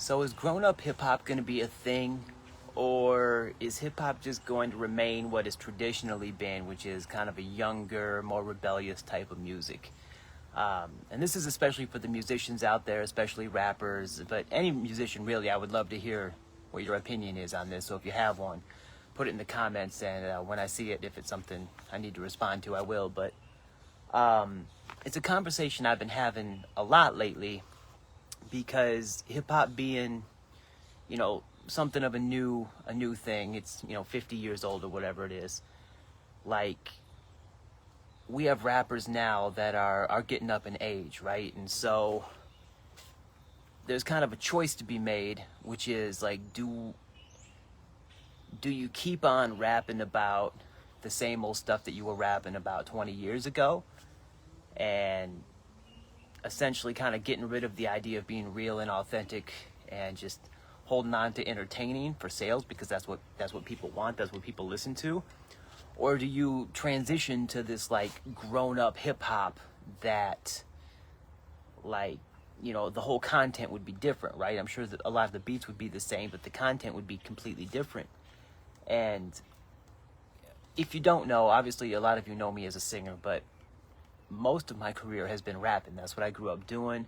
So is grown-up hip-hop going to be a thing, or is hip-hop just going to remain what it's traditionally been, which is kind of a younger, more rebellious type of music? And this is especially for the musicians out there, especially rappers, but any musician really. I would love to hear what your opinion is on this. So if you have one, put it in the comments, and when I see it, if it's something I need to respond to, I will. But it's a conversation I've been having a lot lately, because hip hop being, something of a new thing. It's 50 years old or whatever it is. Like, we have rappers now that are getting up in age, right? And so there's kind of a choice to be made, which is like, do you keep on rapping about the same old stuff that you were rapping about 20 years ago, and essentially kind of getting rid of the idea of being real and authentic and just holding on to entertaining for sales, because that's what people want, that's what people listen to? Or do you transition to this like grown-up hip-hop that, like, the whole content would be different, right? I'm sure that a lot of the beats would be the same, but the content would be completely different. And if you don't know, obviously a lot of you know me as a singer, but most of my career has been rapping. That's what I grew up doing.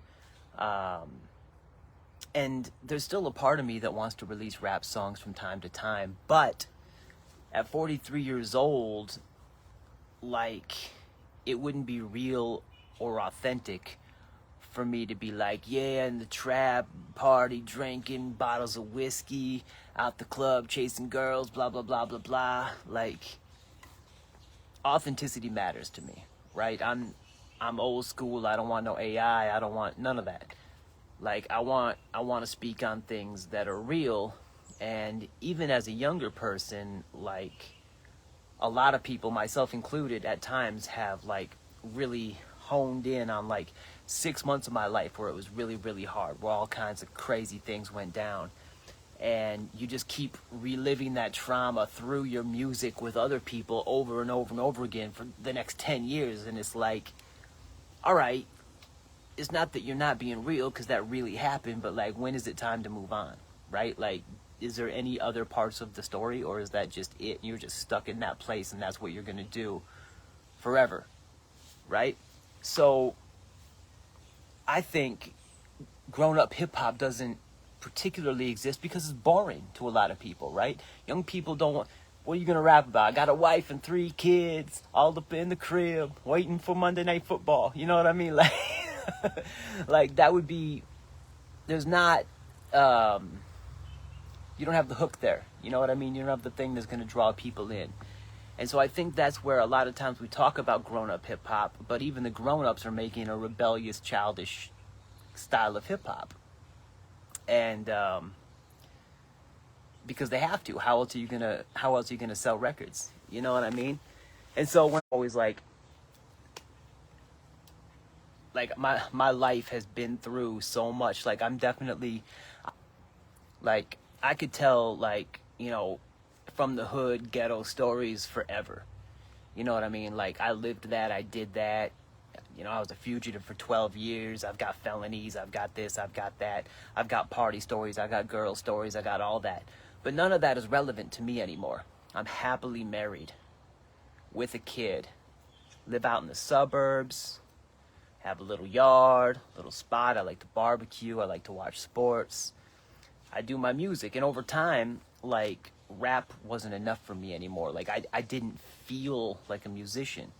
And there's still a part of me that wants to release rap songs from time to time, but at 43 years old, like, it wouldn't be real or authentic for me to be like, yeah, in the trap, party, drinking bottles of whiskey, out the club, chasing girls, blah, blah, blah, blah, blah. Like, authenticity matters to me, right? I'm old school. I don't want no AI. I don't want none of that. Like, I want to speak on things that are real. And even as a younger person, like, a lot of people, myself included, at times have like really honed in on like 6 months of my life where it was really, really hard, where all kinds of crazy things went down. And you just keep reliving that trauma through your music with other people over and over and over again for the next 10 years. And it's like, all right, it's not that you're not being real, because that really happened, but like, when is it time to move on, right? Like, is there any other parts of the story, or is that just it? You're just stuck in that place, and that's what you're going to do forever, right? So I think grown-up hip-hop doesn't particularly exist because it's boring to a lot of people, right? Young people don't want, what are you going to rap about? I got a wife and 3 kids all up in the crib waiting for Monday Night Football. You know what I mean? Like, like, that would be, there's not, you don't have the hook there. You know what I mean? You don't have the thing that's going to draw people in. And so I think that's where a lot of times we talk about grown-up hip-hop, but even the grown-ups are making a rebellious, childish style of hip-hop. And because they have to. How else are you gonna sell records? You know what I mean? And so when always like my life has been through so much. Like, I'm definitely, like, I could tell, like, from the hood ghetto stories forever. You know what I mean? Like, I lived that, I did that. I was a fugitive for 12 years. I've got felonies, I've got this, I've got that. I've got party stories, I got girl stories, I got all that. But none of that is relevant to me anymore. I'm happily married with a kid. Live out in the suburbs. Have a little yard, little spot. I like to barbecue. I like to watch sports. I do my music. And over time, like, rap wasn't enough for me anymore. Like, I didn't feel like a musician.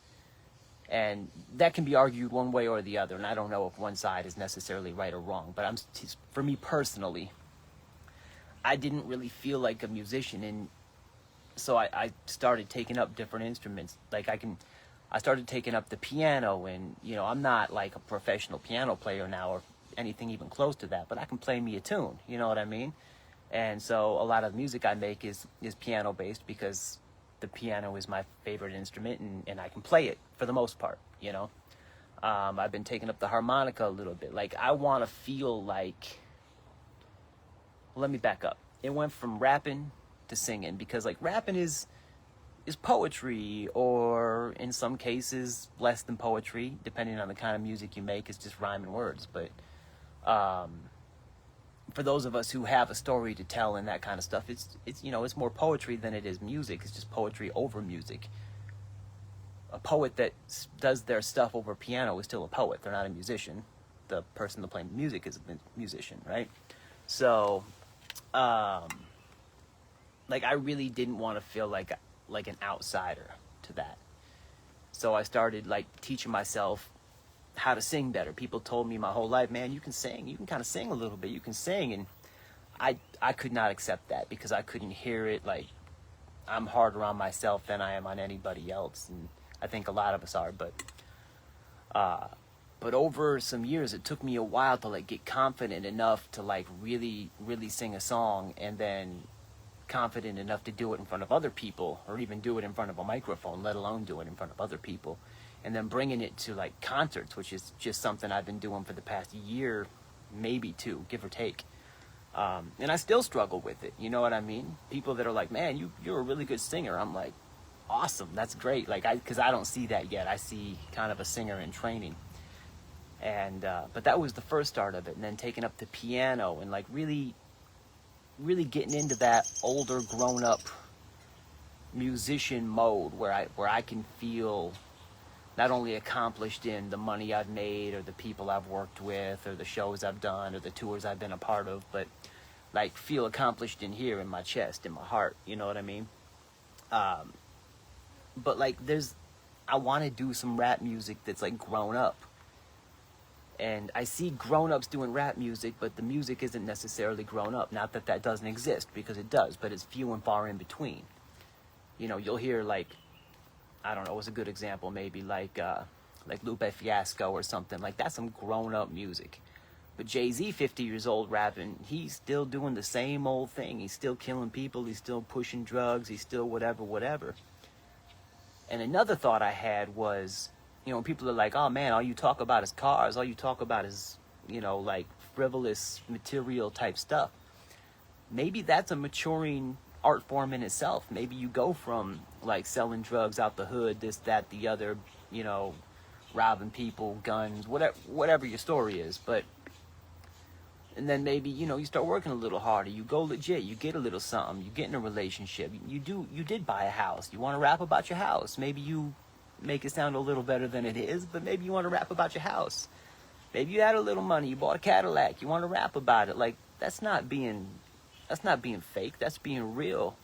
And that can be argued one way or the other. And I don't know if one side is necessarily right or wrong. But for me personally, I didn't really feel like a musician. And so I started taking up different instruments. Like, I started taking up the piano, and, I'm not like a professional piano player now or anything even close to that, but I can play me a tune, you know what I mean? And so a lot of music I make is piano based, because the piano is my favorite instrument, and I can play it for the most part, I've been taking up the harmonica a little bit. Like, I want to feel like, well, let me back up. It went from rapping to singing, because like rapping is poetry, or in some cases less than poetry, depending on the kind of music you make. It's just rhyming words. But for those of us who have a story to tell and that kind of stuff, it's you know, it's more poetry than it is music. It's just poetry over music. A poet that does their stuff over piano is still a poet. They're not a musician. The person that playing music is a musician, right? So, like, I really didn't want to feel like an outsider to that. So I started like teaching myself how to sing better. People told me my whole life, man, you can sing. You can kind of sing a little bit. You can sing, and I could not accept that because I couldn't hear it. Like, I'm harder on myself than I am on anybody else, and I think a lot of us are. But over some years, it took me a while to like get confident enough to like really sing a song, and then confident enough to do it in front of other people, or even do it in front of a microphone, let alone do it in front of other people. And then bringing it to like concerts, which is just something I've been doing for the past year, maybe two, give or take. And I still struggle with it. You know what I mean? People that are like, man, you're a really good singer. I'm like, awesome, that's great. Like, because I don't see that yet. I see kind of a singer in training. And but that was the first start of it. And then taking up the piano and like really getting into that older, grown up musician mode where I can feel not only accomplished in the money I've made or the people I've worked with or the shows I've done or the tours I've been a part of, but like feel accomplished in here, in my chest, in my heart, you know what I mean? But like I want to do some rap music that's like grown up. And I see grown-ups doing rap music, but the music isn't necessarily grown up. Not that that doesn't exist, because it does, but it's few and far in between. You know, you'll hear like, I don't know, what's a good example? Maybe like Lupe Fiasco or something. Like, that's some grown-up music. But Jay-Z, 50 years old, rapping, he's still doing the same old thing. He's still killing people. He's still pushing drugs. He's still whatever. And another thought I had was, you know, people are like, oh man, all you talk about is cars. All you talk about is, you know, like frivolous material type stuff. Maybe that's a maturing art form in itself. Maybe you go from like selling drugs out the hood, this, that, the other, you know, robbing people, guns, whatever your story is. And then maybe, you know, you start working a little harder. You go legit. You get a little something. You get in a relationship. You did buy a house. You want to rap about your house. Maybe you make it sound a little better than it is, but maybe you want to rap about your house. Maybe you had a little money, you bought a Cadillac, you want to rap about it. Like, that's not being fake, that's being real.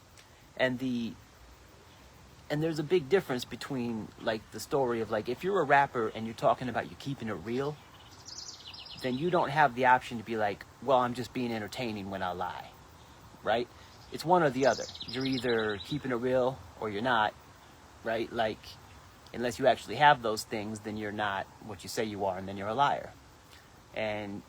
And there's a big difference between like the story of like, if you're a rapper and you're talking about you keeping it real, then you don't have the option to be like, well, I'm just being entertaining when I lie, right? It's one or the other. You're either keeping it real or you're not, right? Like, unless you actually have those things, then you're not what you say you are, and then you're a liar. And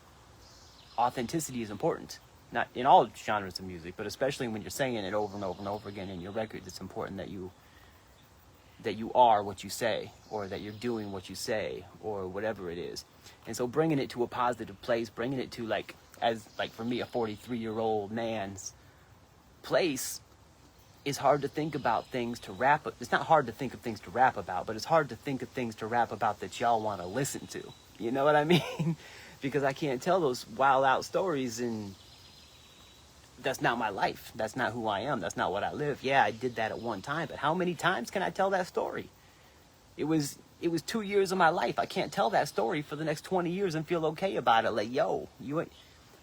authenticity is important. Not in all genres of music, but especially when you're saying it over and over and over again in your records, it's important that you are what you say, or that you're doing what you say, or whatever it is. And so bringing it to a positive place, bringing it to like for me, a 43-year-old man's place, it's hard to think about things to rap. It's not hard to think of things to rap about, but it's hard to think of things to rap about that y'all want to listen to. You know what I mean? Because I can't tell those wild out stories, and that's not my life. That's not who I am. That's not what I live. Yeah, I did that at one time, but how many times can I tell that story? It was 2 years of my life. I can't tell that story for the next 20 years and feel okay about it. Like, yo,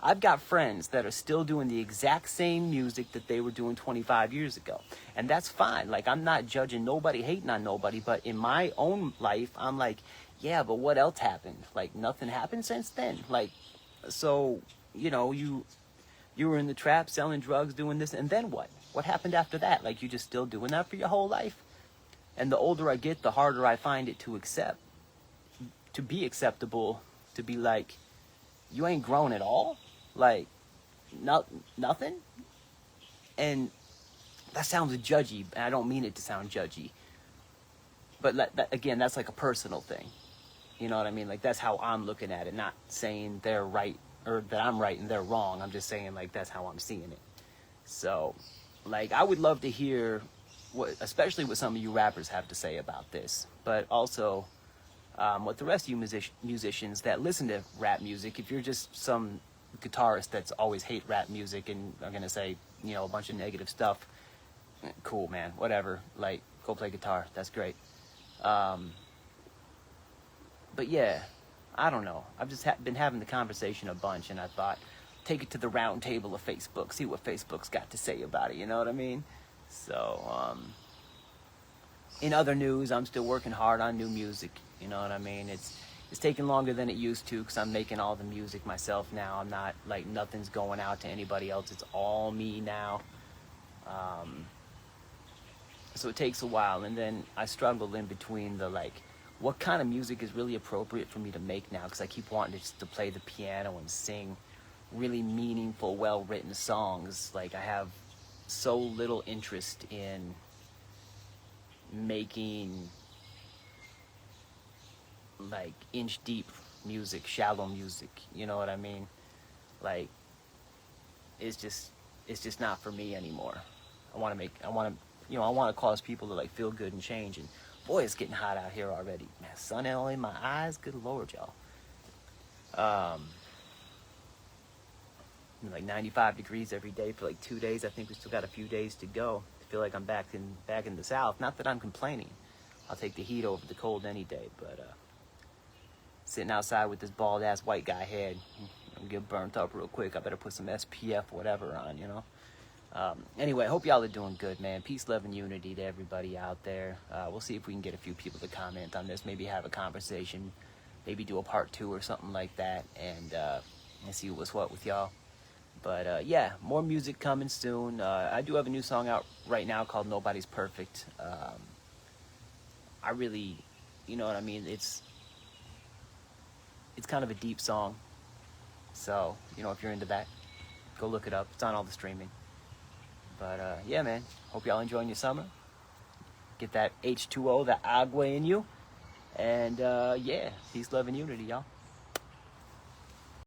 I've got friends that are still doing the exact same music that they were doing 25 years ago. And that's fine. Like, I'm not judging nobody, hating on nobody. But in my own life, I'm like, yeah, but what else happened? Like, nothing happened since then. Like, so, you know, you were in the trap, selling drugs, doing this, and then what? What happened after that? Like, you just still doing that for your whole life? And the older I get, the harder I find it to accept. To be acceptable, to be like, you ain't grown at all? Like, nothing? And that sounds judgy, and I don't mean it to sound judgy. But again, that's like a personal thing. You know what I mean? Like, that's how I'm looking at it, not saying they're right or that I'm right and they're wrong. I'm just saying, like, that's how I'm seeing it. So, like, I would love to hear especially what some of you rappers have to say about this, but also what the rest of you musicians that listen to rap music, if you're just some guitarist that's always hate rap music and are gonna say, you know, a bunch of negative stuff. Cool, man. Whatever. Like, go play guitar. That's great. But yeah, I don't know. I've just been having the conversation a bunch, and I thought, take it to the round table of Facebook, see what Facebook's got to say about it. You know what I mean? So, in other news, I'm still working hard on new music. You know what I mean? It's taking longer than it used to because I'm making all the music myself now. I'm not like nothing's going out to anybody else. It's all me now. So it takes a while, and then I struggle in between the like, what kind of music is really appropriate for me to make now? Because I keep wanting to just to play the piano and sing really meaningful, well-written songs. Like I have so little interest in making like inch deep music, shallow music. You know what I mean? Like it's just not for me anymore. I want to cause people to like feel good and change. And boy, it's getting hot out here already. Man, sun all in my eyes. Good Lord, y'all. Like 95 degrees every day for like 2 days. I think we still got a few days to go. I feel like I'm back in the South. Not that I'm complaining. I'll take the heat over the cold any day. But sitting outside with this bald ass white guy head, I'm gonna get burnt up real quick. I better put some SPF whatever on, you know. Anyway, I hope y'all are doing good, man. Peace, love, and unity to everybody out there. We'll see if we can get a few people to comment on this. Maybe have a conversation. Maybe do a part 2 or something like that, and see what's what with y'all. But yeah, more music coming soon. I do have a new song out right now called Nobody's Perfect. I really, you know what I mean? It's kind of a deep song. So, you know, if you're into that, go look it up. It's on all the streaming. But yeah, man, hope y'all enjoying your summer. Get that H2O, that agua in you. And yeah, peace, love, and unity, y'all.